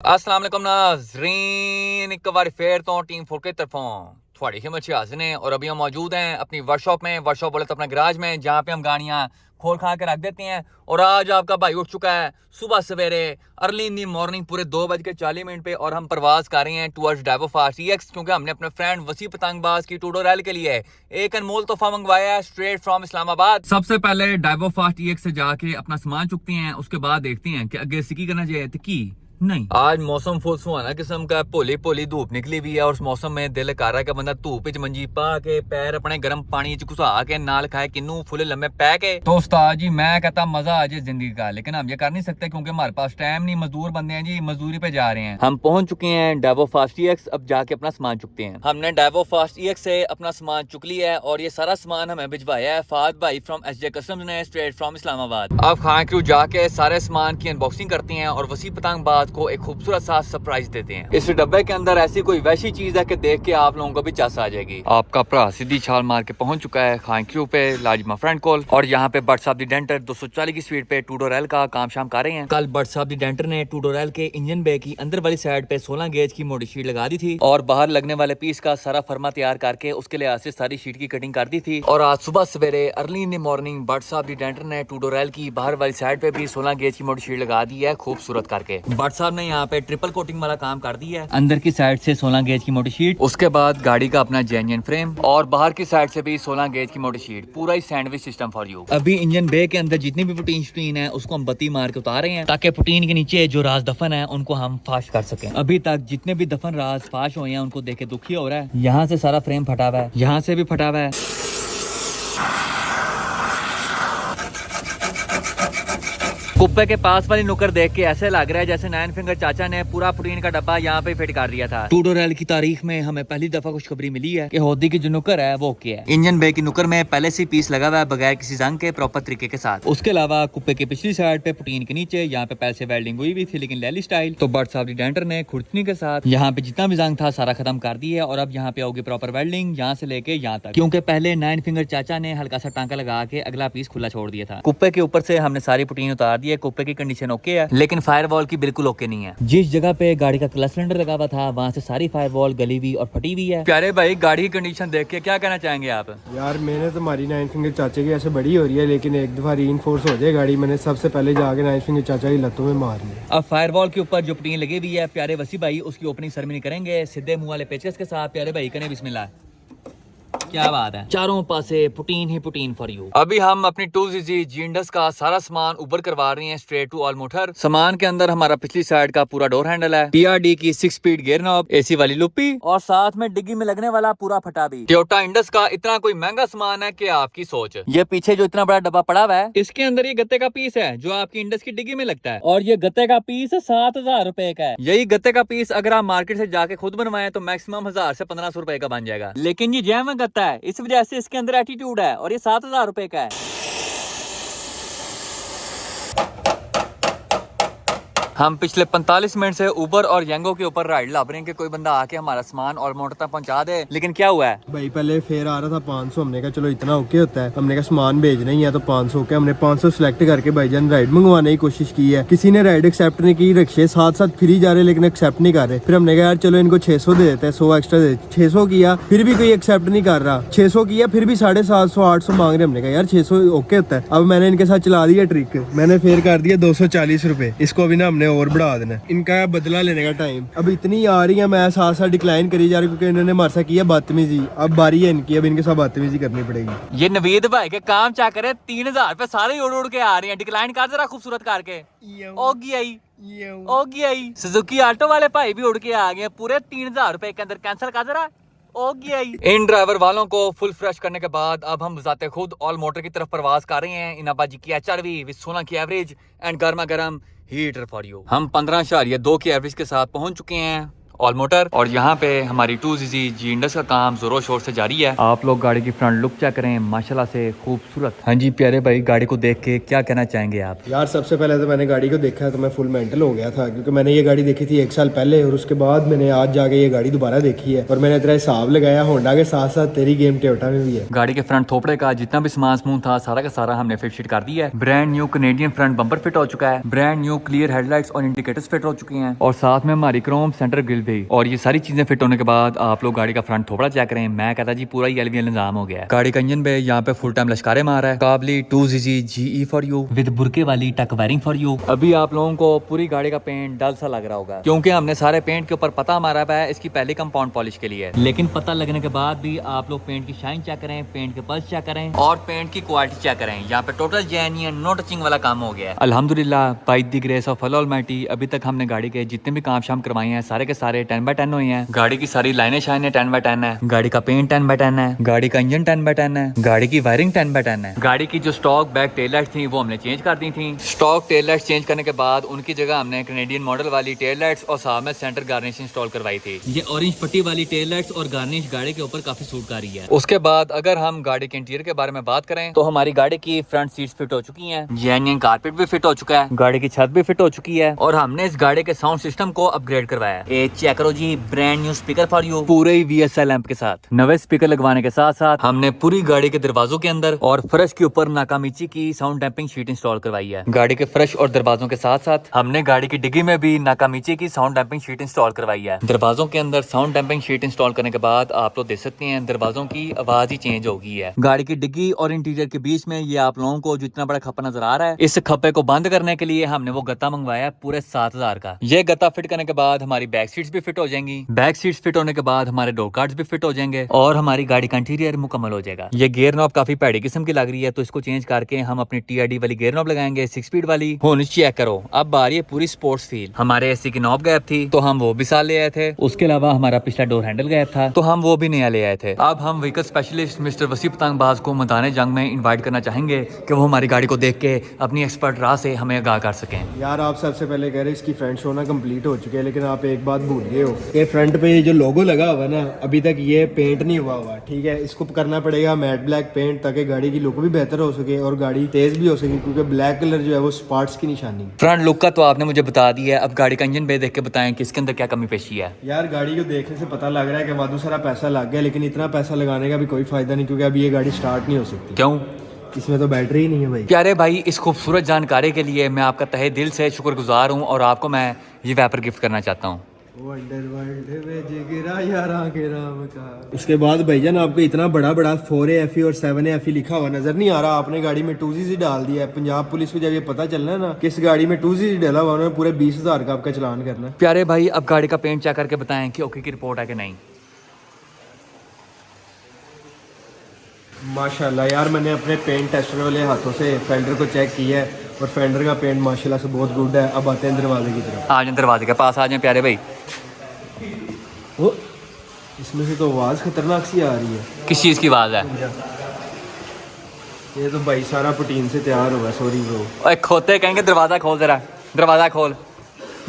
अस्सलाम वालेकुम नाज़रीन, एक बार फिर तो टीम 4 की तरफों थोड़ी हिम्मत से हाजिर हैं और अभी हम मौजूद हैं अपनी वर्कशॉप में। वर्कशॉप बोले तो अपना गराज में, जहाँ पे हम गाड़ियाँ खोल खा के रख देते हैं। और आज आपका भाई उठ चुका है सुबह सवेरे अर्ली इन दी मॉर्निंग पूरे 2:40 पे और हम प्रवास कर रहे हैं टूवर्ड्स डाइवो फास्ट EX, क्योंकि हमने अपने फ्रेंड वसी पतंगबाज की टूडो रैली के लिए एक अनमोल तोहफा मंगवाया है स्ट्रेट फ्रॉम इस्लामाबाद। सबसे पहले डाइवो फास्ट EX से जाके अपना सामान चुकते हैं, उसके बाद देखते हैं कि आगे सिकी करना चाहिए तो की नहीं। आज मौसम फुल सुहाना किस्म का, पोली पोली धूप निकली हुई है और उस मौसम में दिल कर रहा है कि बंदा धूप च मंजी पा के पैर अपने गर्म पानी च घुसा के नाल खाए किन्नू फुले लम्बे पै के। तो उस्ताद जी मैं कहता मजा आ जाए जिंदगी का, लेकिन हम ये कर नहीं सकते क्योंकि हमारे पास टाइम नहीं, मजदूर बंदे हैं जी, मजदूरी पे जा रहे हैं। हम पहुंच चुके हैं डाइवो फास्ट EX, अब जाके अपना सामान चुकते हैं। हमने डाइवो फास्ट EX से अपना सामान चुक लिया है और ये सारा सामान हमें भिजवाया है फाद भाई फ्रॉम SJ कस्टम्स ने स्ट्रेट फ्रॉम इस्लामाबाद। अब खान क्रू जाके सारे सामान की अनबॉक्सिंग करते हैं और वसी पतंगबाज को एक खूबसूरत सरप्राइज देते हैं। इस डब्बे के अंदर ऐसी कोई वैसी चीज है कि देख के आप लोगों को भी चस आ जाएगी। आपका भरा सीधी छाल मार के पहुंच चुका है खान क्रू पे लाजिमा फ्रेंड कॉल, और यहाँ पे बट साहब दी डेंटर 240 की स्पीड पे टूडो रैल का काम शाम कर रहे हैं। कल बट साहब दी डेंटर ने टूडो रैल के इंजन बे की अंदर वाली साइड पे 16 गेज की मोटी शीट लगा दी थी और बाहर लगने वाले पीस का सारा फर्मा तैयार करके उसके लिहाज से सारी शीट की कटिंग कर दी थी। और आज सुबह सवेरे early in the morning but साहब दी डेंटर ने टूडो रैल की बाहर वाली साइड पे भी 16 गेज की मोटी शीट लगा दी है खूबसूरत करके। बट साहब ने यहाँ पे ट्रिपल कोटिंग वाला काम कर दी है, अंदर की साइड से 16 गेज की मोटी शीट, उसके बाद गाड़ी का अपना जेन्युइन फ्रेम और बाहर की साइड से भी 16 गेज की मोटी शीट, पूरा ही सैंडविच सिस्टम फॉर यू। अभी इंजन बे के अंदर जितनी भी पुटीन है उसको हम बत्ती मार के उतार रहे हैं ताकि पुटीन के नीचे जो राज दफन है उनको हम फाश कर सकें। अभी तक जितने भी दफन राज फाश हुए हैं उनको देख के दुखी हो रहा है। यहाँ से सारा फ्रेम फटा हुआ है, यहाँ से भी फटा हुआ है। कुप्पे के पास वाली नुकर देख के ऐसे लग रहा है जैसे 9 फिंगर चाचा ने पूरा प्रोटीन का डब्बा यहाँ पे फिट कर दिया था। टूडो रैल की तारीख में हमें पहली दफा खुशखबरी मिली है कि होदी की जो नुकर है वो क्या है। इंजन बे की नुकर में पहले से पीस लगा हुआ है बगैर किसी जंग के प्रॉपर तरीके के साथ। उसके अलावा कुप्पे के पिछली साइड पे प्रोटीन के नीचे यहाँ पे पहले से वेल्डिंग हुई थी लेकिन लैली स्टाइल। तो बट साहब दी डेंटर ने खुर्चनी के साथ यहाँ पे जितना भी जंग था सारा खत्म कर दिया और अब यहाँ पे होगी प्रॉपर वेल्डिंग यहाँ से लेके यहाँ तक, क्योंकि पहले 9 फिंगर चाचा ने हल्का सा टांका लगा के अगला पीस खुला छोड़ दिया था। कुप्पे के ऊपर से हमने सारी प्रोटीन उतार दी है। कुप्पे की कंडीशन ओके है लेकिन फायरवॉल की बिल्कुल ओके नहीं है। जिस जगह पे गाड़ी का क्लच सिलेंडर लगा हुआ था वहाँ से सारी फायरवॉल गली हुई और फटी हुई है। प्यारे भाई गाड़ी की कंडीशन देख के क्या कहना चाहेंगे आप? यार मैंने तो हमारी 9 फिंगर चाचे की ऐसे बड़ी हो रही है, लेकिन एक दफा रीइंफोर्स हो जाए गाड़ी, मैंने सबसे पहले जाके 9 फिंगर चाचा की लत्तों में मार लिया। अब फायरवॉल के ऊपर जो प्रोटीन लगी हुई है प्यारे वसी भाई उसकी ओपनिंग सेरेमनी करेंगे सीधे मुंह वाले पेचकस के साथ। प्यारे भाई करें बिस्मिल्लाह। क्या बात है, चारों पासे poutine he poutine for you. अभी हम अपनी 2ZZ जींडस का सारा सामान ऊपर करवा रहे हैं स्ट्रेट टू ऑल मोटर। सामान के अंदर हमारा पिछली साइड का पूरा डोर हैंडल है, TRD की 6 स्पीड गियर नॉब, AC वाली लुप्पी और साथ में डिग्गी में लगने वाला पूरा फटा भी। टोयोटा इंडस का इतना कोई महंगा सामान है कि आपकी सोच। ये पीछे जो इतना बड़ा डब्बा पड़ा हुआ है इसके अंदर ये गत्ते का पीस है जो आपकी इंडस की डिग्गी में लगता है और ये गत्ते का पीस 7,000 रुपए का है। यही गत्ते का पीस अगर आप मार्केट से जाके खुद बनवाएं तो मैक्सिमम 1000 से 1500 रुपए का बन जाएगा, लेकिन ये जैम गत्ता है इस वजह से इसके अंदर एटीट्यूड है और ये 7,000 रुपए का है। हम पिछले 45 मिनट से उबर और यंगो के ऊपर राइड ला रहे हैं कि कोई बंदा आके हमारा सामान और मोटर तक पहुंचा दे, लेकिन क्या हुआ है भाई पहले फेयर आ रहा था 500, हमने कहा चलो इतना ओके होता है, हमने कहा सामान भेजना ही है तो 500 के हमने 500 सिलेक्ट करके भाईजान राइड मंगवाने की कोशिश की है। किसी ने राइड एक्सेप्ट नहीं की, रिक्शे साथ साथ फ्री जा रहे लेकिन एक्सेप्ट नहीं कर रहे। फिर हमने कहा यार चलो इनको 600 दे देते हैं, 100 एक्स्ट्रा दे। 600 किया फिर भी कोई एक्सेप्ट नहीं कर रहा, 600 किया फिर भी 750 800 मांग रहे। हमने कहा यार 600 ओके होता है। अब मैंने इनके साथ चला दिया ट्रिक, मैंने फेयर कर दिया 240 रुपए। इसको अभी ना हमने और बढ़ा देना, इनका बदला लेने का टाइम। अब इतनी आ रही है मैं साथ साथ डिक्लाइन करी जा रही क्योंकि इन्होंने हमारे साथ किया बदतमीजी। अब बारी है इनकी, अब इनके साथ बदतमीजी करनी पड़ेगी। ये नवीद भाई के काम चा करे 3,000 रुपए सारे उड़ उड़ के आ रही हैं, डिक्लाइन कर जरा खूबसूरत करके। ओगी आई सुजुकी ऑटो वाले भाई भी उड़ के आ गए पूरे 3,000 रुपए के अंदर, कैंसिल कर जरा। इन ड्राइवर वालों को फुल फ्रेश करने के बाद अब हम जाते खुद ऑल मोटर की तरफ प्रवास कर रहे हैं। इनाबाजी की HRV विद 16 की एवरेज एंड गर्मा गर्म हीटर फॉर यू। हम 15.2 की एवरेज के साथ पहुंच चुके हैं ऑल मोटर। और यहाँ पे हमारी 2ZZ जी इंडस का काम जोरों शोर से जारी है। आप लोग गाड़ी की फ्रंट लुक चेक करें, माशाल्लाह से खूबसूरत। हाँ जी प्यारे भाई, गाड़ी को देख के क्या कहना चाहेंगे आप? यार सबसे पहले तो मैंने गाड़ी को देखा तो मैं फुल मेंटल हो गया था, क्योंकि मैंने ये गाड़ी देखी थी 1 साल पहले और उसके बाद मैंने आज जाके ये गाड़ी दोबारा देखी है और मैंने तेरा हिसाब लगाया, होंडा के साथ साथ तेरी गेम टोयोटा में भी है। गाड़ी के फ्रंट थोपड़े का जितना भी सामान समून था सारा का सारा हमने फिट शीट कर दिया है। Brand new Canadian front bumper fit हो चुका है, ब्रांड न्यू क्लियर हेडलाइट्स और इंडिकेटर्स फिट हो चुकी हैं और साथ में हमारी क्रोम सेंटर ग्रिल भी। और ये सारी चीजें फिट होने के बाद आप लोग गाड़ी का फ्रंट थोपड़ा चेक करें, मैं कहता जी पूरा ही एलवीएल निजाम हो गया है। गाड़ी का इंजन पे यहाँ पे फुल टाइम लश्कारे मार रहा है, काबली 2ZZ GE for you with बुरके वाली टक वायरिंग फॉर यू। अभी आप लोगों को पूरी गाड़ी का पेंट डल सा लग रहा होगा, क्योंकि हमने सारे पेंट के ऊपर पता मारा हुआ है इसकी पहली कंपाउंड पॉलिश के लिए। लेकिन पता लगने के बाद भी आप लोग पेंट की शाइन चेक करें, पेंट के पल्स चेक करें और पेंट की क्वालिटी चेक करें। यहाँ पे टोटल जेन्युइन नो टचिंग वाला काम हो गया है अल्हम्दुलिल्लाह by the grace of Allah Almighty. अभी तक हमने गाड़ी के जितने भी काम शाम करवाए हैं सारे के सारे 10/10 हुए हैं। गाड़ी की सारी लाइनें शाइनें 10/10 है, गाड़ी का पेंट 10/10 है, गाड़ी का इंजन 10/10 है, गाड़ी की वायरिंग 10/10 है। गाड़ी की जो स्टॉक बैक टेल लाइट थी वो हमने चेंज कर दी थी। स्टॉक टेल लाइट चेंज करने के बाद उनकी जगह हमने कैनेडियन मॉडल वाली टेल लाइट्स और साथ में सेंटर गार्निश इंस्टॉल करवाई थी। ये ऑरेंज पट्टी वाली टेल लाइट्स और गार्निश गाड़ी के ऊपर काफी सूट कर रही है। उसके बाद अगर हम गाड़ी के इंटीरियर के बारे में बात करें तो हमारी गाड़ी की फ्रंट सीट्स फिट हो चुकी हैं, जेन्युइन कारपेट भी फिट हो चुका है, गाड़ी की छत भी फिट हो चुकी है और हमने इस गाड़ी के साउंड सिस्टम को अपग्रेड करवाया है। ये चेक करो जी, brand new speaker for you पूरे ही VSL एम्प के साथ। नवे स्पीकर लगवाने के साथ साथ हमने पूरी गाड़ी के दरवाजों के अंदर और फर्श के ऊपर नाकामिची की साउंड डैम्पिंग शीट इंस्टॉल करवाई है। गाड़ी के फर्श और दरवाजों के साथ साथ हमने गाड़ी की डिग्गी में भी नाकामिची की साउंड डैम्पिंग शीट इंस्टॉल करवाई है। दरवाजों के अंदर साउंड डैम्पिंग शीट इंस्टॉल करने के बाद आप लोग देख सकते हैं दरवाजों की आवाज ही चेंज हो गई है। गाड़ी की डिग्गी और इंटीरियर के बीच में ये आप लोगों को जितना बड़ा खप्पा नजर आ रहा है, इस खप्पे को बंद करने के लिए हमने वो गत्ता मंगवाया है पूरे 7000 का। ये गत्ता फिट करने के बाद हमारी बैक सीट्स भी फिट हो जाएंगी। बैक सीट्स फिट होने के बाद हमारे डोर कार्ड्स भी फिट हो जाएंगे और हमारी गाड़ी का इंटीरियर मुकम्मल हो जाएगा। ये गियर नॉब काफी पैड़ी किस्म की लग रही है तो इसको चेंज करके हम अपनी TRD वाली गियर नॉब लगाएंगे 6 स्पीड वाली। होनी चेक करो, अब आ रही है पूरी स्पोर्ट्स फील। हमारे AC की नॉब गायब थी तो हम वो भी साल ले आए थे। उसके अलावा हमारा पिछला डोर हैंडल गायब था तो हम वो भी नया ले आए थे। अब हम व्हीकल स्पेशलिस्ट मिस्टर वसी पतंगबाज को मैदान जंग में इन्वाइट करना चाहेंगे कि वो हमारी गाड़ी को देख के अपनी एक्सपर्ट राह से हमें आगाह कर सकें। यार आप सबसे पहले कह रहे इसकी फ्रंट शो ना कंप्लीट हो चुकी है, लेकिन आप एक बात भूल गए हो कि फ्रंट पे ये जो लोगो लगा हुआ ना अभी तक ये पेंट नहीं हुआ। ठीक है, इसको करना पड़ेगा मैट ब्लैक पेंट ताकि गाड़ी की लुक भी बेहतर हो सके और गाड़ी तेज भी हो सके, क्योंकि ब्लैक कलर जो है वो स्पार्क्स की निशानी। फ्रंट लुक का तो आपने मुझे बता दिया है, अब गाड़ी का इंजन पे देख के बताएं कि इसके अंदर क्या कमी पेशी है। यार गाड़ी को देखने से पता लग रहा है कि वादू सारा पैसा लग गया, लेकिन इतना पैसा लगाने का भी कोई फायदा नहीं, क्योंकि अभी ये गाड़ी स्टार्ट नहीं हो सकती। क्यों? इसमें तो बैटरी ही नहीं है भाई। प्यारे भाई, इस खूबसूरत जानकारी के लिए मैं आपका तहे दिल से शुक्रगुजार हूँ और आपको मैं ये वैपर गिफ्ट करना चाहता हूँ। उसके बाद भाईजान आपको इतना बड़ा बड़ा 4AFE और 7AFE लिखा हुआ नजर नहीं आ रहा, आपने गाड़ी में 2ZZ डाल दिया है। पंजाब पुलिस को जब ये पता चलना है ना कि इस गाड़ी में 2ZZ डाला हुआ, उन्होंने पूरे 20,000 का आपका चलान करना है। प्यारे भाई, अब गाड़ी का पेंट चेक करके बताएं कि ओके की रिपोर्ट है कि नहीं। माशाल्लाह यार, मैंने अपने पेंट टेस्टर वाले हाथों से फेंडर को चेक किया है और फेंडर का पेंट माशाल्लाह से बहुत गुड है। अब आते हैं दरवाजे की तरफ। आ जाए दरवाजे के पास, आ जाए प्यारे भाई। ओ, इसमें से तो आवाज़ खतरनाक सी आ रही है। किस चीज़ की आवाज़ है? ये तो भाई सारा प्रोटीन से तैयार होगा। Sorry bro. ओए खोते कहेंगे दरवाज़ा खोल, जरा दरवाज़ा खोल।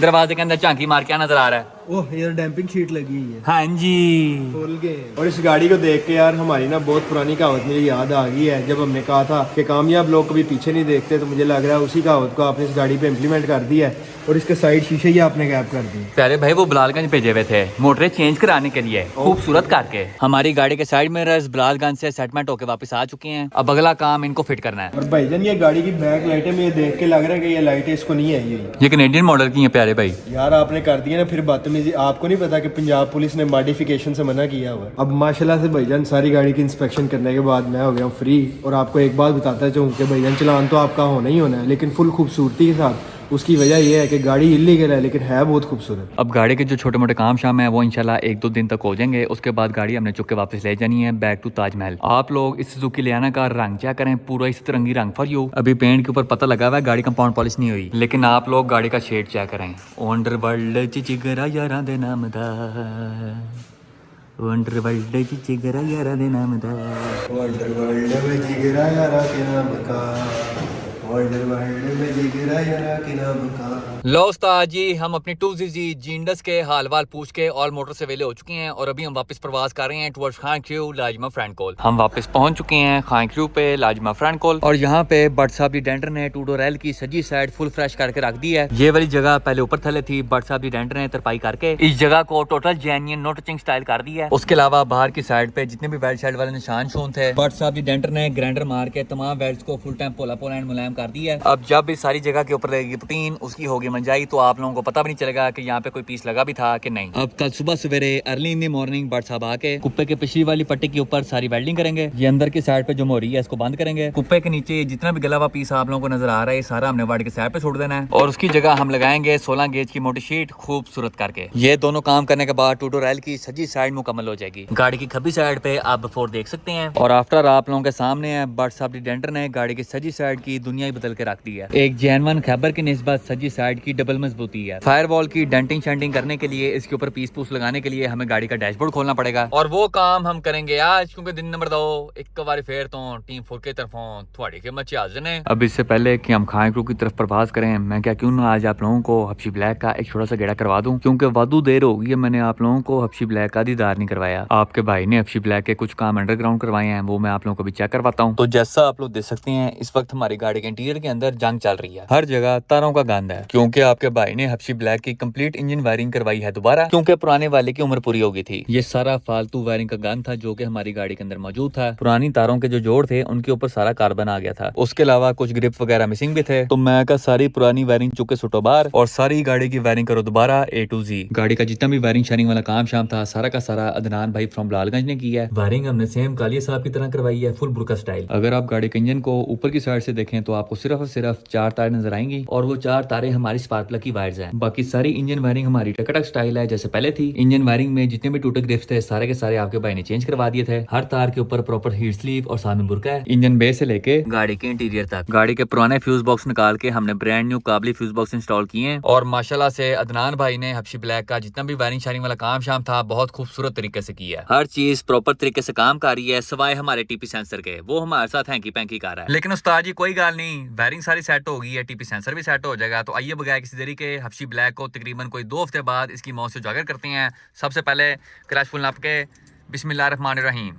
दरवाजे के अंदर झांकी मार क्या नजर आ रहा है? ओह यार डैम्पिंग शीट लगी हुई है। हाँ जी, खोल गए। और इस गाड़ी को देख के यार हमारी ना बहुत पुरानी कहावत मेरी याद आ गई है। जब हमने कहा था कि कामयाब लोग कभी पीछे नहीं देखते, तो मुझे लग रहा है उसी कहावत को आपने इस गाड़ी पे इम्प्लीमेंट कर दिया है और इसके साइड शीशे ही आपने गैप कर दिए। प्यारे भाई, वो बिलालगंज भेजे हुए थे मोटरें चेंज कराने के लिए, खूबसूरत करके। हमारी गाड़ी के साइड मिरर्स बिलालगंज से सेटमेंट होके वापस आ चुके हैं। अब अगला काम इनको फिट करना है। और भाईजान ये गाड़ी की बैक लाइटें में देख के लग रहा है कि ये लाइटें इसको नहीं आई हुई। ये कैनेडियन मॉडल की है प्यारे भाई। यार आपने कर दिया ना फिर बदतमीजी। आपको नहीं पता कि पंजाब पुलिस ने मॉडिफिकेशन से मना किया हुआ है। अब माशाल्लाह से भाईजान सारी गाड़ी की इंस्पेक्शन करने के बाद मैं हो गया हूँ फ्री। और आपको एक बात बताता चाहूँ कि भाईजान चलान तो आपका होना ही होना है, लेकिन फुल खूबसूरती के साथ। उसकी वजह यह है कि गाड़ी इलीगल है लेकिन है बहुत खूबसूरत। अब गाड़ी के जो छोटे मोटे काम शाम है वो इंशाल्लाह 1-2 दिन तक हो जाएंगे। उसके बाद गाड़ी हमने चुक के वापस ले जानी है बैक टू ताजमहल। आप लोग इस सुजुकी लियाना का रंग क्या करें, पूरा इस तिरंगी रंग फॉर यू। अभी पेंट के ऊपर पता लगा हुआ है गाड़ी कंपाउंड पॉलिश नहीं हुई, लेकिन आप लोग गाड़ी का शेड चेक करें। वंडरवर्ल्ड च जिगरा यारां दे नाम दा, वंडरवर्ल्ड च जिगरा यारां दे नाम दा, वंडरवर्ल्ड में जिगरा यारा के नाम का, वंडरवर्ल्ड में जिगरा यारा के नाम का। लो उस्ताद जी, हम अपनी 2ZZ जींडस के हाल वाल पूछ के और मोटर से वेले हो चुके हैं और अभी हम वापस प्रवास कर रहे हैं टुवर्ड्स खान क्रू लाजमा फ्रेंड कोल। हम वापस पहुंच चुके हैं खान क्रू पे लाजमा फ्रेंड कोल और यहाँ पे बट साहब दी डेंटर ने टूडोरेल की सजी साइड फुल फ्रेश करके रख दी है। ये वाली जगह पहले ऊपर थले थी, बट साहब दी डेंटर ने तरपाई करके इस जगह को total genuine no touching style कर दी है। उसके अलावा बाहर की साइड पे जितने भी वेल्ड साइड वाले निशान शोन थे, बट साहब दी डेंटर ने ग्राइंडर मार के तमाम वेल्ड्स को फुल टाइम पोला पोला एंड मुलायम कर दी है। अब जब इस सारी जगह के ऊपर लगेगी पुटीन, उसकी होगी मंजाई, तो आप लोगों को पता भी नहीं चलेगा कि यहाँ पे कोई पीस लगा भी था कि नहीं। अब कल सुबह सवेरे early in the morning but साहब आके कुप्पे के पिछली वाली पट्टी के ऊपर सारी वेल्डिंग करेंगे। ये अंदर की साइड पे जो मोरी है इसको बंद करेंगे। कुप्पे के नीचे जितना भी गला हुआ पीस आप लोगों को नजर आ रहा है सारा हमने वार्ड के साइड पे छोड़ देना है और उसकी जगह हम लगाएंगे 16 गेज की मोटी शीट खूबसूरत करके। ये दोनों काम करने के बाद टूडोरेल की सजी साइड मुकम्मल हो जाएगी। गाड़ी की खब्बी साइड पे आप बिफोर देख सकते हैं और आफ्टर आप लोगों के सामने है बट साहब दी डेंटर ने गाड़ी की सजी साइड की दुनिया ही बदल के रख दी है। एक जेनवन खैबर की निस्बत सजी साइड की डबल मजबूती है। फायरवॉल की डेंटिंग शेंटिंग करने के लिए इसके ऊपर पीस पूस लगाने के लिए हमें गाड़ी का डैशबोर्ड खोलना पड़ेगा और वो काम हम करेंगे आज, क्योंकि दिन नंबर 2 एक बार फिर तो टीम 4 की तरफों थोड़ी के मचे हाजिर हैं। अब इससे पहले कि हम खान क्रू की तरफ प्रवास करें, मैं क्या क्यों ना आज आप लोगों को हबशी ब्लैक का एक छोटा सा गेड़ा करवा दूं, क्योंकि वादू देर हो गई है मैंने आप लोगों को हबशी ब्लैक का दीदार नहीं करवाया। आपके भाई ने हबशी ब्लैक के कुछ काम अंडरग्राउंड करवाए हैं, वो मैं आप लोगों को भी चेक करवाता हूँ। तो जैसा आप लोग देख सकते हैं इस वक्त हमारी गाड़ी के इंटीरियर के अंदर जंग चल रही है, हर जगह तारों का गंद है, क्योंकि आपके भाई ने हबशी ब्लैक की कंप्लीट इंजन वायरिंग करवाई है दोबारा, क्योंकि पुराने वाले की उम्र पूरी हो गई थी। ये सारा फालतू वायरिंग का गंद था जो कि हमारी गाड़ी के अंदर मौजूद था। पुरानी तारों के जो जोड़ थे उनके ऊपर सारा कार्बन आ गया था, उसके अलावा कुछ ग्रिप वगैरह मिसिंग भी थे। तो मैं का सारी पुरानी वायरिंग चुके सुटो बाहर और सारी गाड़ी की वायरिंग करो दोबारा A to Z। गाड़ी का जितना भी वायरिंग शायरिंग वाला काम शाम था सारा का सारा अदनान भाई फ्रॉम लालगंज ने किया है। वायरिंग हमने सेम कालिया साहब की तरह करवाई है, फुल बुरका स्टाइल। अगर आप गाड़ी के इंजन को ऊपर की साइड से देखें तो आपको सिर्फ और सिर्फ 4 तारे नजर आएंगी और वो 4 तारे हमारी स्पार्क प्लग की वायर्स हैं। बाकी सारी इंजन वायरिंग हमारी टकटक स्टाइल है जैसे पहले थी। इंजन वायरिंग में जितने भी टूटे ग्रिप्स थे सारे के सारे आपके भाई ने चेंज करवा दिए थे। हर तार के ऊपर प्रॉपर हीट स्लीव और साथ में बुरका है। इंजन बेस से लेके गाड़ी के इंटीरियर तक गाड़ी के पुराने फ्यूज बॉक्स निकाल के हमने ब्रांड न्यू काबली फ्यूज बॉक्स इंस्टॉल किए हैं और माशाल्लाह से अदनान भाई ने हबशी ब्लैक का जितना भी वायरिंग शायरिंग वाला काम शाम था बहुत खूबसूरत तरीके से किया है। हर चीज प्रॉपर तरीके से काम कर रही है सिवाय हमारे टीपी सेंसर के, वो हमारे साथ हैंकी पैंकी कर रहा है। लेकिन उस्ताद जी कोई गाल नहीं, वायरिंग सारी सेट हो गई है, टीपी सेंसर भी सेट हो जाएगा। तो आइए बगैर किसी देरी के हबशी ब्लैक को तकरीबन कोई 2 हफ्ते बाद इसकी मौत से उजागर करते हैं। सबसे पहले क्रैश फुल नाप के बिस्मिल्लाहिर्रहमानिर्रहीम,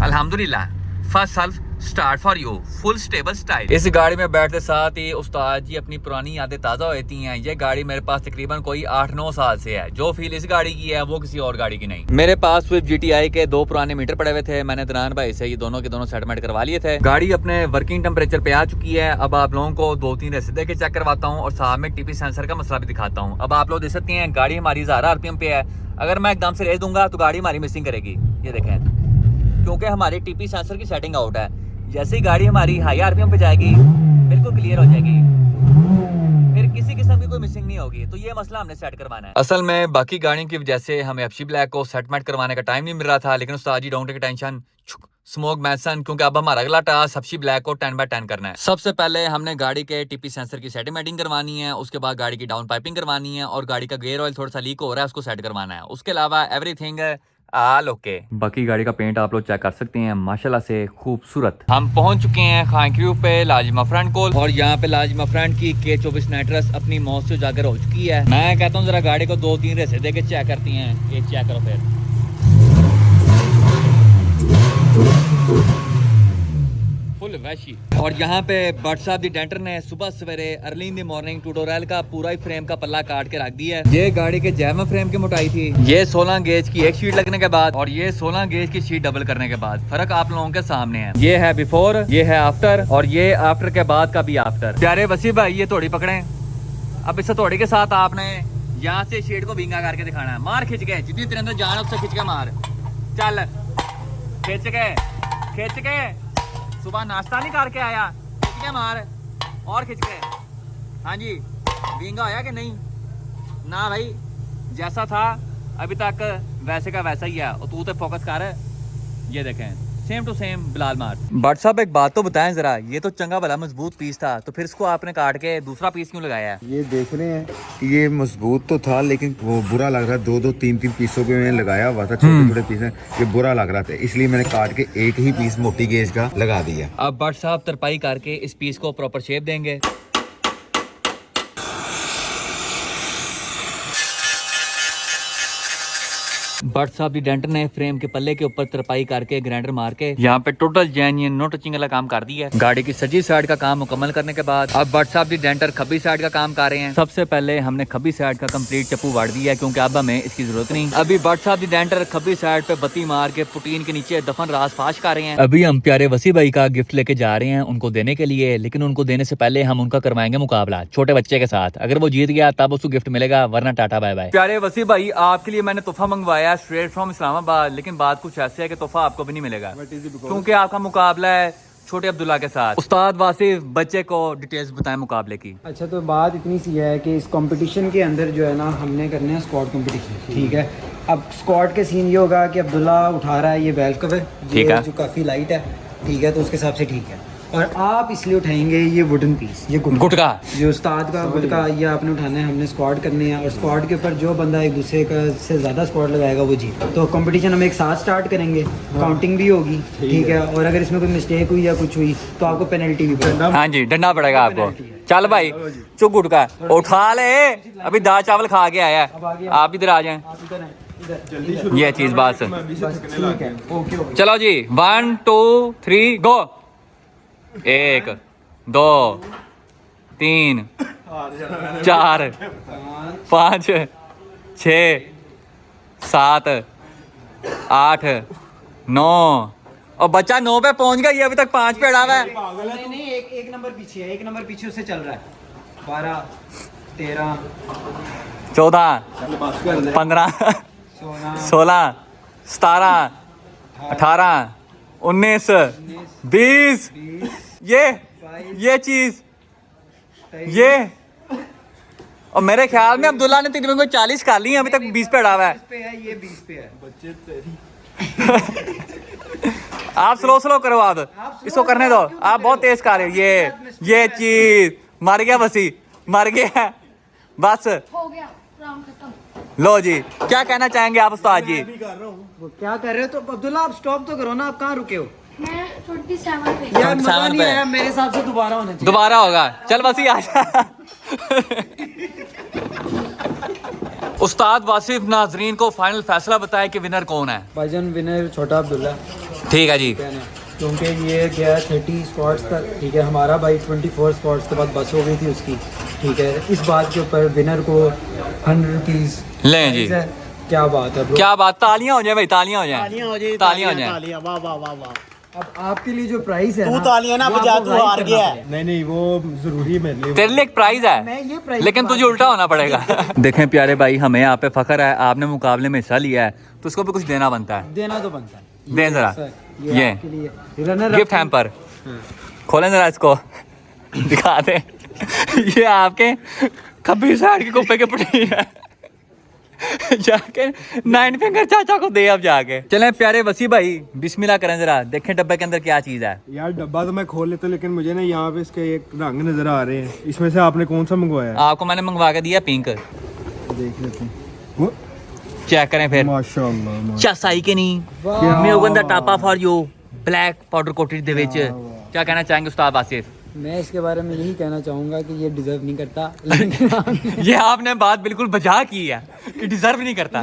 अल्हम्दुलिल्लाह, first self start for you, full stable style. इस गाड़ी में बैठते साथ ही उस्ताद जी अपनी पुरानी यादें ताज़ा होती हैं। ये गाड़ी मेरे पास तकरीबन कोई 8-9 साल से है। जो फील इस गाड़ी की है वो किसी और गाड़ी की नहीं। मेरे पास स्विफ्ट GTI के 2 पुराने मीटर पड़े हुए थे, मैंने दनान भाई से ये दोनों के दोनों सेटलमेंट करवा लिए थे। गाड़ी अपने वर्किंग टेम्परेचर पे आ चुकी है। अब आप लोगों को 2-3 रेसे दे के चेक करवाता हूँ और साथ में टीपी सेंसर का मसला भी दिखाता हूँ। अब आप लोग देख सकते हैं गाड़ी हमारी 1000 RPM पे है। अगर मैं एकदम से रेस दूंगा तो गाड़ी हमारी मिसिंग करेगी, ये देखें, क्योंकि हमारे टीपी सेंसर की सेटिंग आउट है। जैसे ही गाड़ी हमारी हाई RPM पे जाएगी बिल्कुल क्लियर हो जाएगी, फिर किसी किस्म की कोई मिसिंग नहीं होगी। तो ये मसला हमने सेट करवाना है। असल में बाकी गाड़ियों की वजह से हमें हबशी ब्लैक को सेटमेंट करवाने का टाइम नहीं मिल रहा था, लेकिन उस्ताद जी डोंट टेक टेंशन, स्मोक मैसन, क्योंकि अब हमारा अगला टास्क हबशी ब्लैक को 10/10 करना है। सबसे पहले हमने गाड़ी के टीपी सेंसर की सेटिंग करवानी है, उसके बाद गाड़ी की डाउन पाइपिंग करवानी है और गाड़ी का गियर ऑयल थोड़ा सा लीक हो रहा है उसको सेट करवाना है। उसके अलावा एवरीथिंग आल ओके। बाकी गाड़ी का पेंट आप लोग चेक कर सकते हैं, माशाल्लाह से खूबसूरत। हम पहुंच चुके हैं खान क्रू पे लाजमा फ्रेंड कोल और यहाँ पे लाजमा फ्रेंड की K24 नाइट्रस अपनी मौत से उजागर हो चुकी है। मैं कहता हूँ जरा गाड़ी को 2-3 रेसे दे के चेक करती हैं। ये चेक करो फिर, फुल वैशी। और यहाँ पे बट साहब दी डेंटर ने सुबह सवेरे अर्ली इन द मॉर्निंग टूडोरेल का पूरा ही फ्रेम का पल्ला काट के रख दिया है। ये गाड़ी के जैमा फ्रेम की मोटाई थी। ये 16 गेज की एक शीट लगने के बाद और ये 16 गेज की शीट डबल करने के बाद फर्क आप लोगों के सामने है। ये है बिफोर, ये है आफ्टर और ये आफ्टर के बाद का भी आफ्टर। प्यारे वसी भाई ये थोड़ी पकड़े, अब इस थोड़ी के साथ आपने यहाँ से शीट को विंगा करके दिखाना है। मार खिंच के, जितनी तेरे अंदर जान उससे खिंच के मार, चल खिंच के। सुबह नाश्ता नहीं करके आया, खिंच के मार और खिंच के। हाँ जी, विंगा आया कि नहीं? ना भाई, जैसा था अभी तक वैसे का वैसा ही है। और तू तो फोकस कर, ये देखें सेम टू सेम बिलाल मार। बट साहब एक बात तो बताएं जरा, ये तो चंगा भला मजबूत पीस था, तो फिर इसको आपने काट के दूसरा पीस क्यों लगाया? ये देख रहे हैं कि ये मजबूत तो था लेकिन वो बुरा लग रहा है। 2-2, 3-3 पीसों पे मैंने लगाया हुआ था, छोटे छोटे पीस हैं, ये बुरा लग रहा था, इसलिए मैंने काट के एक ही पीस मोटी गेज का लगा दिया। अब बट साहब तरपाई करके इस पीस को प्रॉपर शेप देंगे। बट साहब दी डेंटर ने फ्रेम के पल्ले के ऊपर तरपाई करके ग्राइंडर मार के यहाँ पे टोटल जेन्युइन नो टचिंग वाला काम कर दिया है। गाड़ी की सजी साइड का काम मुकम्मल करने के बाद अब बट साहब दी डेंटर खब्बी साइड का काम कर रहे हैं। सबसे पहले हमने खब्बी साइड का कंप्लीट चप्पू वाड़ दिया है क्योंकि अब हमें इसकी जरूरत नहीं। अभी बट साहब दी डेंटर खब्बी साइड पे बत्ती मार के पुटीन के नीचे दफन रास फाश कर रहे हैं। अभी हम प्यारे वसी भाई का गिफ्ट लेके जा रहे हैं उनको देने के लिए, लेकिन उनको देने से पहले हम उनका करवाएंगे मुकाबला छोटे बच्चे के साथ। अगर वो जीत गया तब उसको गिफ्ट मिलेगा, वरना टाटा बाय बाय। प्यारे वसी भाई आपके लिए मैंने तोहफा मंगवाया स्ट्रेट फ्रॉम इस्लामाबाद, लेकिन बात कुछ ऐसे है कि तोहफा आपको भी नहीं मिलेगा क्योंकि आपका मुकाबला है छोटे अब्दुल्ला के साथ। उस्ताद वासिफ बच्चे को डिटेल्स बताएं मुकाबले की। अच्छा, तो बात इतनी सी है कि इस कंपटीशन के अंदर जो है ना हमने करने हैं स्क्वाड कंपटीशन, ठीक है। अब स्क्वाड के सीन ये होगा कि अब्दुल्ला उठा रहा है ये बेल कवर, ठीक है, जो काफ़ी लाइट है, ठीक है, तो उसके हिसाब से ठीक है। और आप इसलिए उठाएंगे ये वुडन पीस, ये गुटका, जो उस्ताद का गुटका, ये आपने उठाना है, हमने स्क्वाड करने हैं। और स्क्वाड के ऊपर जो बंदा एक दूसरे का से ज़्यादा स्क्वाड लगाएगा वो जीत। तो कंपटीशन हम एक साथ स्टार्ट करेंगे, काउंटिंग भी होगी, ठीक है। और अगर इसमें कोई मिस्टेक हुई या कुछ हुई तो आपको पेनल्टी भी पड़ेगा। हाँ जी, डंडा पड़ेगा आपको। चल भाई चुप गुटका उठा ले, अभी दाल चावल खा के आया है। आप इधर आ जाएं, ये चीज बात सुन। ठीक है, ओके। चलो जी 1 2 3 गो। 1 2 3 4 5 6 7 8 9 और बच्चा 9 पे पहुंच गया, ये अभी तक 5 पे अड़ा हुआ है। नहीं, एक नंबर पीछे है, एक नंबर पीछे उससे चल रहा है। 12 13 14 15 16 17 18 19 20 ये चीज ये। और मेरे ख्याल में अब्दुल्ला ने तकरीबन को 40 कर ली है, अभी तक 20 पे अड़ा हुआ है। ये 20 पे है। आप स्लो करो, आप इसको करने दो, आप बहुत तेज कर रहे हो। ये चीज मर गया, वसी मर गया, बस हो गया, राउंड खत्म। लो जी, क्या कहना चाहेंगे आप उस्ताद जी? वो क्या कर रहे हो? तो अब्दुल्ला आप स्टॉप तो करो ना, आप कहाँ रुके हो? मैं 27 पे। यार मजा 27 नहीं पे। आया, मेरे हिसाब से दोबारा होना चाहिए। दोबारा होगा, चल वसी आ जा। उस्ताद वासिफ नाजरीन को फाइनल फैसला बताए कि विनर कौन है। भाईजान विनर छोटा अब्दुल्ला, ठीक है जी, कहना, क्योंकि ये गया 30 स्क्वाड्स तक, ठीक है। हमारा भाई 24 स्क्वाड्स के बाद बस हो गई थी उसकी, ठीक है। इस बात के ऊपर विनर को 100 रुपीज़ लें जी। क्या बात है ब्रो, क्या बात, तालियां हो जाए भाई, तालियां हो जाए, तालियां हो जाए। वाह वाह वाह वाह। अब आपके लिए जो प्राइस है तू ना, तालियां ना वो बजा, आपको तू right हार करना गया है। पड़ेगा। नहीं वो जरूरी है मेरे लिए। तेरे लिए एक प्राइज मैं है, ये प्राइस लेकिन तुझे उल्टा होना पड़ेगा। देखें प्यारे भाई, हमें यहाँ पे फख्र है, आपने मुकाबले में हिस्सा लिया है तो उसको भी कुछ देना बनता है। देना तो बनता है। दे जरा, ये आपके लिए रनर गिफ्ट हैम्पर खोलें जरा, इसको दिखा दे। ये आपके खब्बी साइड के कुप्पे के पुटी है। जाके 9 फिंगर चाचा को दे अब जाके। चलें प्यारे वसी भाई, बिस्मिल्लाह करें जरा, देखें डब्बे के अंदर क्या चीज है। यार डब्बा तो मैं खोल लेता हूं, लेकिन मुझे ना यहाँ पे इसके एक रंग नजर आ रहे हैं। इसमें से आपने कौन सा मंगवाया है? आपको मैंने मंगवा के दिया पिंक, देख लेते हैं। वो चेक करें फिर। माशाल्लाह चस आई के नहीं, मैं उगंदा टापा for you black powder coated दे विच। क्या कहना चाहेंगे उस्ताद वासिफ? मैं इसके बारे में यही कहना चाहूँगा कि ये डिजर्व नहीं करता, लेकिन ये आपने बात बिल्कुल बजा की है कि डिजर्व नहीं करता।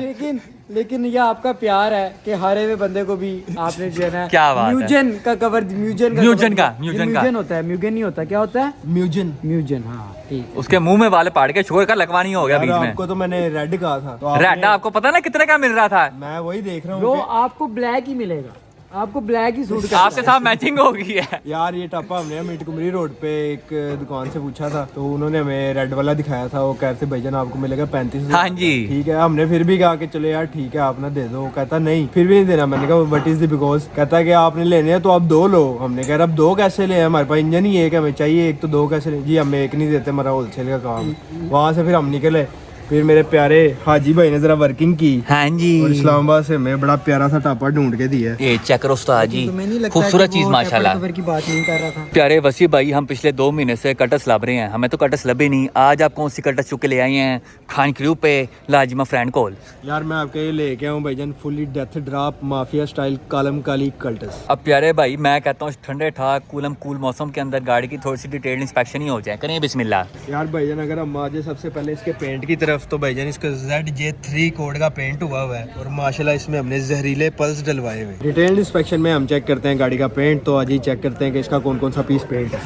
लेकिन ये आपका प्यार है कि हारे हुए बंदे को भी आपने जो है ना, क्या बात है। म्यूजन का कवर, म्यूजन होता है, म्यूजन नहीं होता, क्या होता है? म्यूजन, हाँ ठीक। उसके मुंह में वाले पाड़ के छोड़ कर लगवानी हो गया बीच में। आपको तो मैंने रेड कहा था, तो रेड आपको पता ना कितने का मिल रहा था? मैं वही देख रहा ब्रो हूँ आपको ब्लैक ही मिलेगा, आपको ब्लैक ही सूट आपके साथ मैचिंग हो गई है। यार ये टप्पा हमने मीट कुमरी रोड पे एक दुकान से पूछा था, तो उन्होंने हमें रेड वाला दिखाया था। वो कहते भाईजान आपको मिलेगा 35। हाँ जी, ठीक है। हमने फिर भी कहा कि चलो यार ठीक है आप ना दे दो। कहता नहीं, फिर भी नहीं देना। मैंने कहा व्हाट इज द बिकॉज? कहता कि आपने लेने हैं तो आप 2 लो। हमने कहा अब 2 कैसे ले? हमारे पास इंजन ही एक है, हमें चाहिए एक, तो 2 कैसे ले? जी हमें एक नहीं देते, हमारा होलसेल का काम। वहाँ से फिर हम निकले, फिर मेरे प्यारे हाजी भाई ने जरा वर्किंग की। हाँ जी, और इस्लामाबाद से हमें बड़ा प्यारा सा टापा ढूंढ के दिया है। ये चेक करो उस्ताद जी, तुम्हें नहीं लगता खूबसूरत कि चीज वो माशाल्लाह। कवर की बात नहीं कर रहा था? प्यारे वसी भाई, हम पिछले 2 महीने से कटस लब रहे हैं, हमें तो कटस लबे नहीं। आज आप कौन सी कटस चुके ले आए हैं खान क्रू पे लाजिमा फ्रेंड कोल? यार मैं आपके ये लेके आऊँ भाईजान, fully death drop mafia style कालम काली कल्टस। अब प्यारे भाई मैं कहता हूँ ठंडे ठाक कूलम कूल मौसम के अंदर गाड़ी की थोड़ी सी डिटेल इंस्पेक्शन ही हो जाए। करें बिस्मिल्लाह। यार भाईजान अगर हम आ जाए सबसे पहले इसके पेंट की तरफ, तरफ तो भाईजान इसका ZJ3 कोड का पेंट हुआ है और माशाल्लाह इसमें हमने जहरीले पल्स डलवाए हुए। डिटेल इंस्पेक्शन में हम चेक करते हैं गाड़ी का पेंट, तो आज ही चेक करते हैं कि इसका कौन कौन सा पीस पेंट है।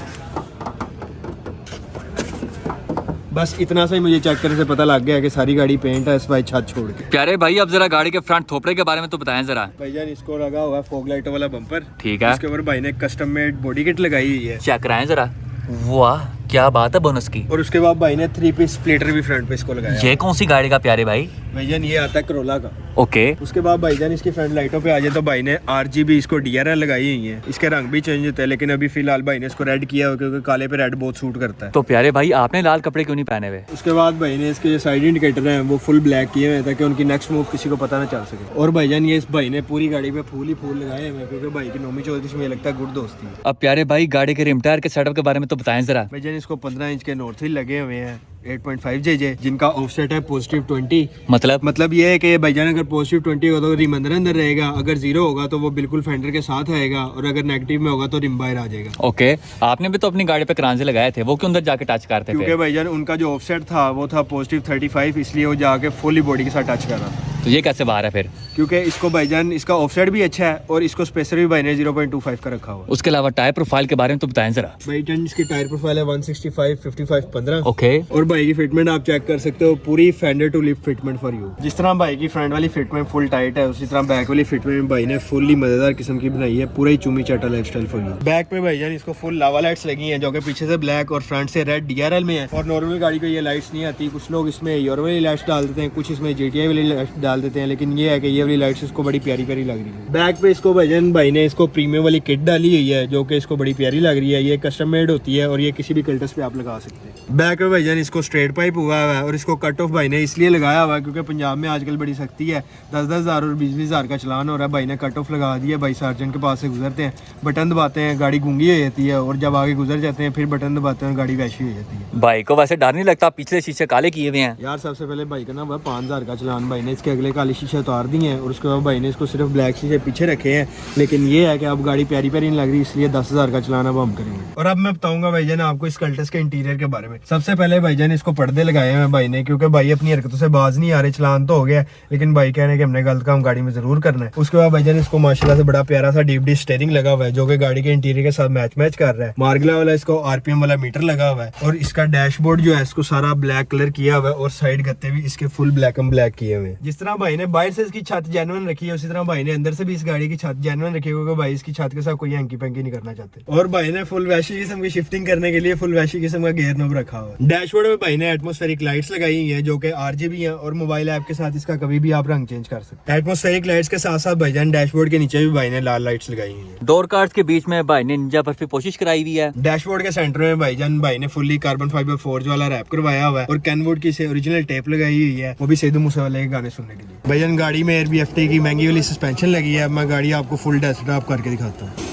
बस इतना सा ही मुझे चेक करने से पता लग गया कि सारी गाड़ी पेंट है सिवाय छत छोड़ के। प्यारे भाई अब जरा गाड़ी के फ्रंट थोपड़े के बारे में तो बताएं जरा। भाईजान इसको लगा हुआ है फॉग लाइटों वाला बम्पर, ठीक है। इसके ऊपर भाई ने कस्टम मेड बॉडी किट लगाई हुई है, चेक कराएं जरा। वाह क्या बात है बोनस की। और उसके बाद भाई ने 3 पीस स्प्लिटर भी फ्रंट पे इसको लगाया। ये कौन सी गाड़ी का प्यारे भाई? भाईजान ये आता है करोला का। ओके। उसके बाद भाईजान इसकी फ्रंट लाइटों पे आ जाए तो भाई ने RGB इसको DRL लगाई हुई है। इसके रंग भी चेंज होते हैं, लेकिन अभी फिलहाल भाई ने इसको रेड किया हुआ क्योंकि काले पे रेड बहुत सूट करता है। तो प्यारे भाई आपने लाल कपड़े क्यों नहीं पहने हुए? उसके बाद भाई ने इसके जो साइड इंडिकेटर हैं वो फुल ब्लैक किए हुए हैं ताकि उनकी नेक्स्ट मूव किसी को पता ना चल सके। और भाईजान ये इस भाई ने पूरी गाड़ी पे फूल ही फूल लगाए हुए हैं क्योंकि भाई की नौमी चौधरी में लगता है गुड दोस्ती है। अब प्यारे भाई गाड़ी के रिम टायर के सेटअप के बारे में तो बताएं जरा। भाईजान इसको 15 इंच के नॉर्थ व्हील लगे हुए हैं 8.5 JJ, जिनका ऑफसेट है +20। मतलब ये है कि भाईजान अगर +20 होगा तो रिम अंदर रहेगा, अगर 0 होगा तो वो बिल्कुल फेंडर के साथ आएगा, और अगर नेगेटिव में होगा तो रिम बाहर आ जाएगा। ओके। आपने भी तो अपनी गाड़ी पे क्रांजे लगाए थे, वो क्यों अंदर जाके टच करते क्योंकि भाईजान उनका जो ऑफसेट था वो था +35, इसलिए वो जाके फुली बॉडी के साथ टच कर रहा था। तो ये कैसे बाहर है फिर? क्योंकि इसको भाईजान इसका ऑफसेट भी अच्छा है और इसको स्पेसर भी भाई ने 0.25 का रखा हुआ। उसके अलावा टायर प्रोफाइल के बारे में तो बताएं जरा। भाईजान इसकी टायर प्रोफाइल है 165, 55, 15। ओके। और भाई की फिटमेंट आप चेक कर सकते हो, पूरी fender to lip fitment for you. जिस तरह भाई की फ्रंट वाली फिटमेंट फुल टाइट है, उसी तरह बैक वाली फिटमेंट भाई ने फुल्ली मजेदार किस्म की बनाई है, पूरा ही चूमी चाटा लाइफस्टाइल फॉर यू। बैक पे भाईजान इसको फुल लावा लाइट्स लगी हैं जो कि पीछे से ब्लैक और फ्रंट से रेड DRL में है। और नॉर्मल गाड़ी को ये लाइट्स नहीं आती, कुछ लोग इसमें यूरो वाली लाइट्स डाल देते हैं, कुछ इसमें GTI वाली लाइट्स डाल देते हैं, लेकिन ये है कि ये वाली लाइट्स इसको बड़ी प्यारी प्यारी लग रही है। बैक पे इसको भाईजान भाई ने इसको प्रीमियम वाली किट डाली हुई है जो कि इसको बड़ी प्यारी लग रही है। ये कस्टम मेड होती है और ये किसी भी कल्टस पे आप लगा सकते हैं। बैक पे भाईजान इसको स्ट्रेट पाइप हुआ है और इसको कट ऑफ भाई ने इसलिए लगाया हुआ है क्योंकि पंजाब में आजकल बड़ी सख्ती है, 10-10 हज़ार और 20-20 हज़ार का चलान हो रहा है। भाई ने कट ऑफ लगा दिया। भाई सार्जेंट के पास से गुजरते हैं, बटन दबाते हैं, गाड़ी गूंगी हो जाती है, और जब आगे गुजर जाते हैं फिर बटन दबाते हैं, गाड़ी वैसी हो जाती है। भाई को वैसे डर नहीं लगता? पिछले शीशे काले किए हुए हैं यार। सबसे पहले भाई का ना वह 5,000 का चलान भाई ने इसके अगले काले शीशे उतार दिए हैं और उसके बाद भाई ने इसको सिर्फ ब्लैक शीशे पीछे रखे हैं, लेकिन ये है कि अब गाड़ी प्यारी प्यारी नहीं लग रही, इसलिए 10,000 का चलान अब हम करेंगे। और अब मैं बताऊंगा भाईजान आपको इस कल्टस के इंटीरियर के बारे में। सबसे पहले भाईजान इसको पर्दे लगाए हैं भाई ने, क्योंकि भाई अपनी हरकतों से बाज नहीं आ रहे, चलान तो हो गया लेकिन भाई कह रहे हैं कि हमने गलत काम गाड़ी में जरूर करना है। उसके बाद भाईजान इसको माशाल्लाह से बड़ा प्यारा सा डीप स्टीयरिंग लगा हुआ है जो कि गाड़ी के इंटीरियर के साथ मैच कर रहा है। मार्गला वाला इसको RPM वाला मीटर लगा हुआ है और इसका डैशबोर्ड जो है इसको सारा ब्लैक कलर किया हुआ है और साइड गत्ते भी इसके फुल ब्लैक एंड ब्लैक किए हुए हैं। जिस तरह भाई ने बाहर से इसकी छत जेन्युइन रखी है, उसी तरह भाई ने अंदर से भी इस गाड़ी की छत जेन्युइन रखी है क्योंकि भाई इसकी छत के साथ कोई हैंकी पैंकी नहीं करना चाहते। और भाई ने फुल वैशी किस्म की शिफ्टिंग करने के लिए फुल वैशी किस्म का गियर नॉब रखा हुआ है। डैशबोर्ड में भाई ने एटमॉस्फेरिक लाइट्स लगाई हुई हैं जो कि RGB हैं और मोबाइल ऐप के साथ इसका कभी भी आप रंग चेंज कर सकते हैं। एटमॉस्फेरिक लाइट्स के साथ साथ भाईजान डैशबोर्ड के नीचे भी भाई ने लाल लाइट्स लगाई हुई है। डोर कार्ड्स के बीच में भाई ने निंजा बर्फी कोशिश कराई हुई है। डैशबोर्ड के सेंटर में भाईजान भाई ने फुल्ली कार्बन फाइबर फोर्ज वाला रैप करवाया हुआ है और कैनवुड की से ओरिजिनल टेप लगाई हुई है, वो भी सेदू मूसेवाले के गाने सुनने के लिए। भाईजान गाड़ी में AirBFT की महंगी वाली सस्पेंशन लगी है। अब मैं गाड़ी आपको फुल टेस्ट ड्राइव करके दिखाता हूँ।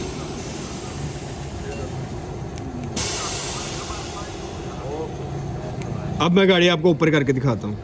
अब मैं गाड़ी आपको ऊपर करके दिखाता हूँ।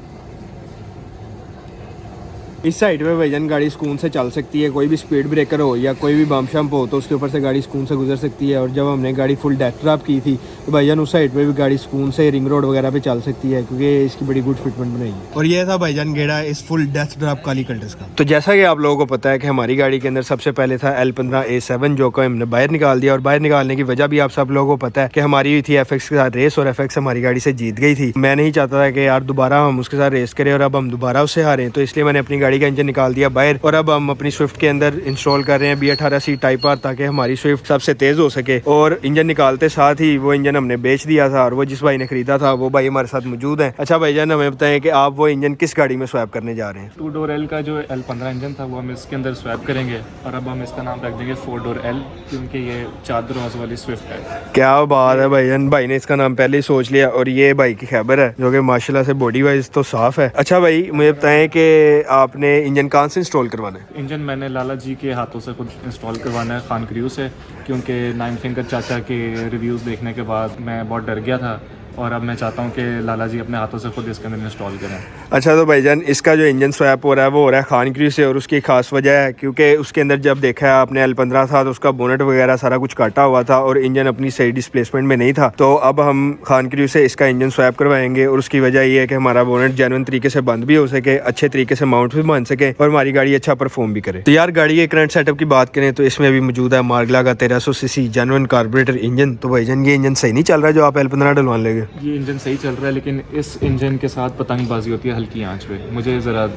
इस साइड पे भाईजान गाड़ी सुकून से चल सकती है, कोई भी स्पीड ब्रेकर हो या कोई भी बम शम्प हो तो उसके ऊपर से गाड़ी सुकून से गुजर सकती है। और जब हमने गाड़ी फुल डेथ ड्रॉप की थी तो भाईजान उस साइड पे भी गाड़ी सुकून से रिंग रोड वगैरह पे चल सकती है क्योंकि इसकी बड़ी गुड फिटमेंट बनाई है। और ये था भाईजान गेड़ा इस फुल डेथ ड्रॉप काली कल्टस का। तो जैसा कि आप लोगों को पता है कि हमारी गाड़ी के अंदर सबसे पहले था L15A7 जो को हमने बाहर निकाल दिया, और बाहर निकालने की वजह भी आप सब लोगों को पता है कि हमारी हुई थी FX के साथ रेस और FX हमारी गाड़ी से जीत गई थी। मैं नहीं चाहता था कि यार दोबारा हम उसके साथ रेस करें और अब हम दोबारा उससे हारें, तो इसलिए मैंने अपनी गाड़ी का इंजन निकाल दिया बाहर और अब हम अपनी स्विफ्ट के अंदर इंस्टॉल कर रहे हैं B18C टाइप R ताकि हमारी स्विफ्ट सबसे तेज हो सके। और इंजन निकालते साथ ही वो इंजन हमने बेच दिया था और वो जिस भाई ने खरीदा था वो भाई हमारे साथ मौजूद है। अच्छा भाईजान हमें बताएं कि आप वो इंजन किस गाड़ी में स्वैप करने जा रहे हैं? 2 डोर L का जो L15 इंजन था वो हम इसके अंदर स्वैप करेंगे और अब हम इसका नाम रख देंगे 4 डोर L क्योंकि ये 4 दरवाज़ों वाली स्विफ्ट है। क्या बात है भाईजान, भाई ने इसका नाम पहले ही सोच लिया। और ये भाई की खैबर है जो कि माशाल्लाह से बॉडी वाइज तो साफ है। अच्छा भाई मुझे बताएं कि आपने इंजन कहाँ से इंस्टॉल करवाना है? इंजन मैंने लाला जी के हाथों से खुद इंस्टॉल करवाना है खान क्रियू से, क्योंकि 9 फिंगर चाचा के रिव्यूज़ देखने के बाद मैं बहुत डर गया था और अब मैं चाहता हूँ कि लाला जी अपने हाथों से खुद इसके अंदर इंस्टॉल करें। अच्छा तो भाईजान इसका जो इंजन स्वैप हो रहा है वो हो रहा है खान क्रू से, और उसकी खास वजह है क्योंकि उसके अंदर जब देखा है आपने L15 था तो उसका बोनेट वगैरह सारा कुछ काटा हुआ था और इंजन अपनी सही डिस्प्लेसमेंट में नहीं था। तो अब हम खान क्रू से इसका इंजन स्वैप करवाएंगे और उसकी वजह ये है कि हमारा बोनेट जेन्युइन तरीके से बंद भी हो सके, अच्छे तरीके से माउंट भी बन सके और हमारी गाड़ी अच्छा परफॉर्म भी करे। तो यार गाड़ी के करंट सेटअप की बात करें तो इसमें अभी मौजूद है मार्गला का 1300 सीसी जेन्युइन कार्बोरेटर इंजन। तो भाईजान ये इंजन सही नहीं चल रहा है जो आप L15 डलवा लेंगे? ये इंजन सही चल रहा है, लेकिन इस इंजन के साथ पतंगबाजी होती है हल्की आंच पे। मुझे ज़रा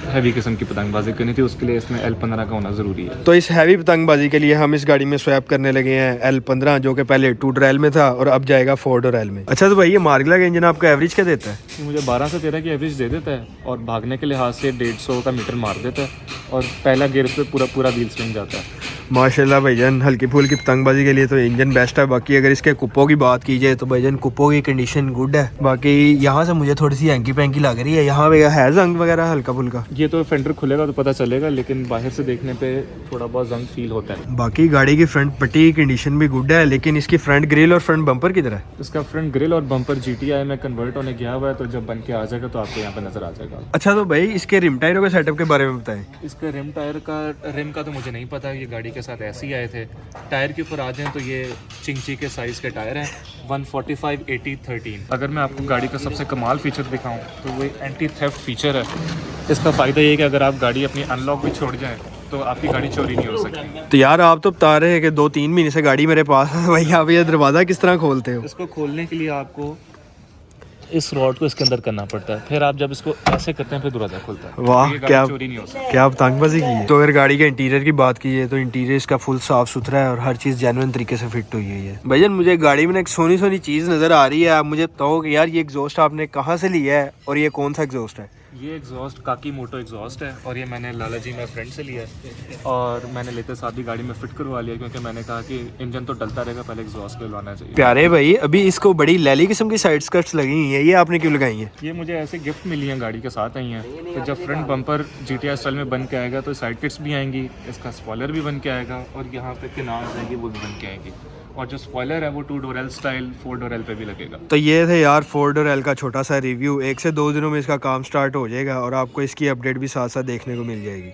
हैवी किस्म की पतंगबाजी करनी थी, उसके लिए इसमें L15 का होना ज़रूरी है। तो इस हैवी पतंगबाजी के लिए हम इस गाड़ी में स्वैप करने लगे हैं L15 जो कि पहले 2 डोर L में था और अब जाएगा 4 डोर L में। अच्छा तो भाई ये मार्गला का इंजन आपको एवरेज क्या देता है? ये मुझे 12 से 13 की एवरेज दे देता है और भागने के लिहाज से 150 का मीटर मार देता है और पहला गियर पे पूरा व्हील स्विंग जाता है। माशाल्लाह भाईजान हल्की फुल्की पतंगबाजी के लिए तो इंजन बेस्ट है। बाकी अगर इसके कुप्पो की बात की जाए तो भाईजान कुप्पो की कंडीशन गुड है। बाकी यहाँ से मुझे थोड़ी सी हैंकी पैंकी लग रही है, यहाँ पे है जंग वगैरह हल्का फुल्का। ये तो फेंडर खुलेगा तो पता चलेगा, लेकिन बाहर से देखने पे थोड़ा बहुत जंग फील होता है। बाकी गाड़ी की फ्रंट पट्टी की कंडीशन भी गुड है, लेकिन इसकी फ्रंट ग्रिल और फ्रंट बम्पर किधर है? इसका फ्रंट ग्रिल और बम्पर GTI में कन्वर्ट होने गया हुआ है, तो जब बन के आ जाएगा तो आपको यहाँ पे नजर आ जाएगा। अच्छा तो भाई इसके रिम टायरों के सेटअप के बारे में बताएं। इसका रिम का तो मुझे नहीं पता, ये गाड़ी के साथ ऐसे ही आए थे। टायर के ऊपर आ जाएं तो ये चिंची के साइज के टायर हैं 145 80 13। अगर मैं आपको गाड़ी का सबसे कमाल फीचर दिखाऊं तो वो एंटी थेफ्ट फीचर है। इसका फ़ायदा ये है कि अगर आप गाड़ी अपनी अनलॉक भी छोड़ जाएं तो आपकी गाड़ी चोरी नहीं हो सकती। तो यार आप तो बता रहे हैं कि 2-3 महीने से गाड़ी मेरे पास है, भाई आप ये दरवाज़ा किस तरह खोलते हो? इसको खोलने के लिए आपको इस रॉड को इसके अंदर करना पड़ता है, फिर आप जब इसको ऐसे करते हैं फिर दरवाजा खुलता है। वाह ये गाड़ी क्या चोरी नहीं हो सकती। क्या पतंगबाजी की है। तो अगर गाड़ी के इंटीरियर की बात की जाए तो इंटीरियर इसका फुल साफ सुथरा है और हर चीज़ जेन्युइन तरीके से फिट हुई है। भाईजान मुझे गाड़ी में एक सोनी सोनी चीज़ नज़र आ रही है, आप मुझे बताओ कि यार ये एग्जॉस्ट आपने कहाँ से लिया है और ये कौन सा एग्जॉस्ट है? ये एग्जॉस्ट काकी मोटो एग्जॉस्ट है और ये मैंने लाला जी मेरे फ्रेंड से लिया है और मैंने लेते साथ ही गाड़ी में फिट करवा लिया, क्योंकि मैंने कहा कि इंजन तो डलता रहेगा, पहले एग्जॉस्ट डलवाना चाहिए। प्यारे भाई अभी इसको बड़ी लैली किस्म की साइड स्कर्ट्स लगी हुई है, ये आपने क्यों लगाई है? ये मुझे ऐसे गिफ्ट मिली हैं, गाड़ी के साथ आई हैं। तो जब फ्रंट बम्पर GTI स्टाइल में बन के आएगा तो साइड किट्स भी आएंगी, इसका स्पॉइलर भी बन के आएगा और यहाँ पे किनार आएंगी वो भी बन के आएंगी, और जो स्पॉइलर है वो 2 door L style 4 door L पे भी लगेगा। तो ये थे यार 4 डोर L का छोटा सा रिव्यू। 1 से 2 दिनों में इसका काम स्टार्ट हो जाएगा और आपको इसकी अपडेट भी साथ साथ देखने को मिल जाएगी।